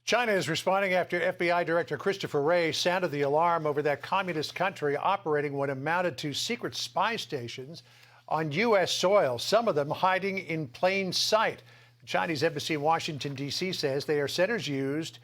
China is responding after FBI Director Christopher Wray sounded the alarm over that communist country operating what amounted to secret spy stations on U.S. soil, some of them hiding in plain sight. The Chinese embassy in Washington, D.C. says they are centers used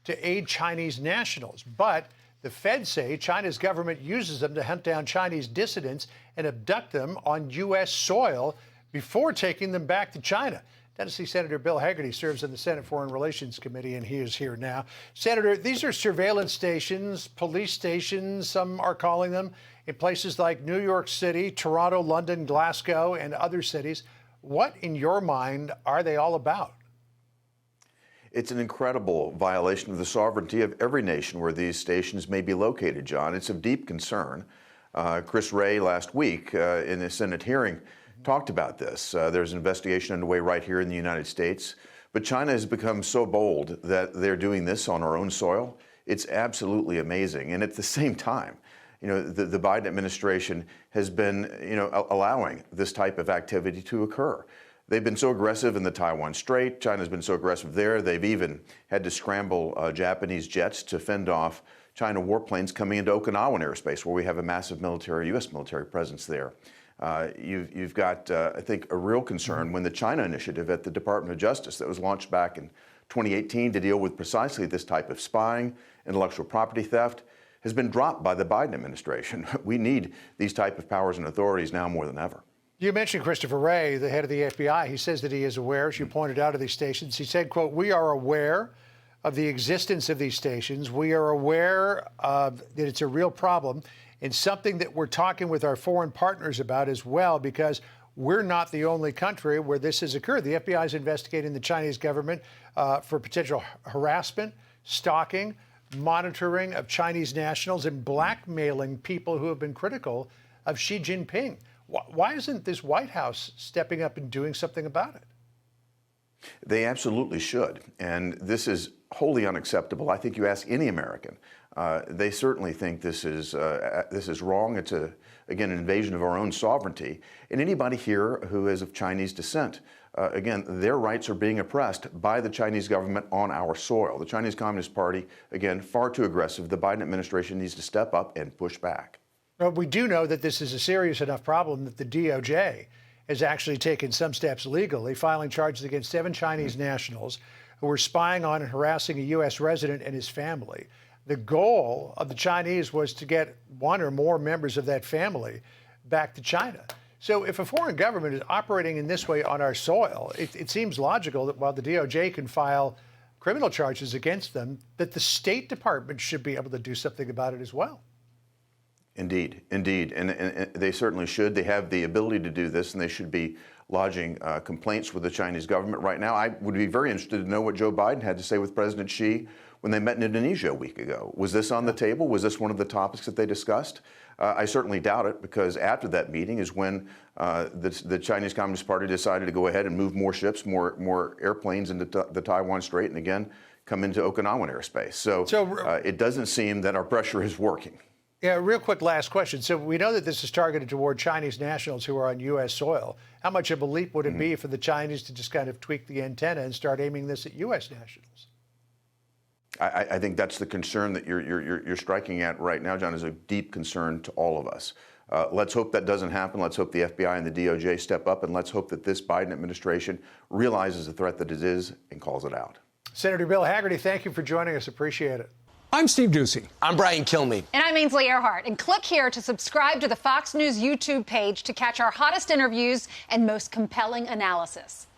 to aid Chinese nationals. But the feds say China's government uses them to hunt down Chinese dissidents and abduct them on U.S. soil before taking them back to China. Tennessee Senator Bill Hagerty serves on the Senate Foreign Relations Committee, and he is here now. Senator, these are surveillance stations, police stations, some are calling them, in places like New York City, Toronto, London, Glasgow, and other cities. What, in your mind, are they all about? It's an incredible violation of the sovereignty of every nation where these stations may be located, John. It's of deep concern. Chris Wray last week in a Senate hearing talked about this. There's an investigation underway right here in the United States. But China has become so bold that they're doing this on our own soil. It's absolutely amazing. And at the same time, the Biden administration has been, allowing this type of activity to occur. They've been so aggressive in the Taiwan Strait. China's been so aggressive there. They've even had to scramble Japanese jets to fend off China warplanes coming into Okinawan airspace, where we have a massive U.S. military presence there. You've got, I think, a real concern when the China Initiative at the Department of Justice that was launched back in 2018 to deal with precisely this type of spying, intellectual property theft, has been dropped by the Biden administration. We need these type of powers and authorities now more than ever. You mentioned Christopher Wray, the head of the FBI. He says that he is aware, as you pointed out, of these stations. He said, quote, "We are aware of the existence of these stations. We are aware that it's a real problem and something that we're talking with our foreign partners about as well, because we're not the only country where this has occurred." The FBI is investigating the Chinese government for potential harassment, stalking, monitoring of Chinese nationals, and blackmailing people who have been critical of Xi Jinping. Why isn't this White House stepping up and doing something about it? They absolutely should. And this is wholly unacceptable. I think you ask any American, they certainly think this is wrong. It's, again, an invasion of our own sovereignty. And anybody here who is of Chinese descent, again, their rights are being oppressed by the Chinese government on our soil. The Chinese Communist Party, again, far too aggressive. The Biden administration needs to step up and push back. Well, we do know that this is a serious enough problem that the DOJ has actually taken some steps legally, filing charges against 7 Chinese nationals who were spying on and harassing a U.S. resident and his family. The goal of the Chinese was to get 1 or more members of that family back to China. So if a foreign government is operating in this way on our soil, it seems logical that while the DOJ can file criminal charges against them, that the State Department should be able to do something about it as well. Indeed, indeed. And they certainly should. They have the ability to do this, and they should be lodging complaints with the Chinese government right now. I would be very interested to know what Joe Biden had to say with President Xi when they met in Indonesia a week ago. Was this on the table? Was this one of the topics that they discussed? I certainly doubt it, because after that meeting is when the Chinese Communist Party decided to go ahead and move more ships, more airplanes into the Taiwan Strait, and again, come into Okinawan airspace. So it doesn't seem that our pressure is working. Yeah, real quick last question. So we know that this is targeted toward Chinese nationals who are on U.S. soil. How much of a leap would it be for the Chinese to just kind of tweak the antenna and start aiming this at U.S. nationals? I think that's the concern that you're striking at right now, John, is a deep concern to all of us. Let's hope that doesn't happen. Let's hope the FBI and the DOJ step up, and let's hope that this Biden administration realizes the threat that it is and calls it out. Senator Bill Hagerty, thank you for joining us. Appreciate it. I'm Steve Ducey. I'm Brian Kilmeade. And I'm Ainsley Earhart. And click here to subscribe to the Fox News YouTube page to catch our hottest interviews and most compelling analysis.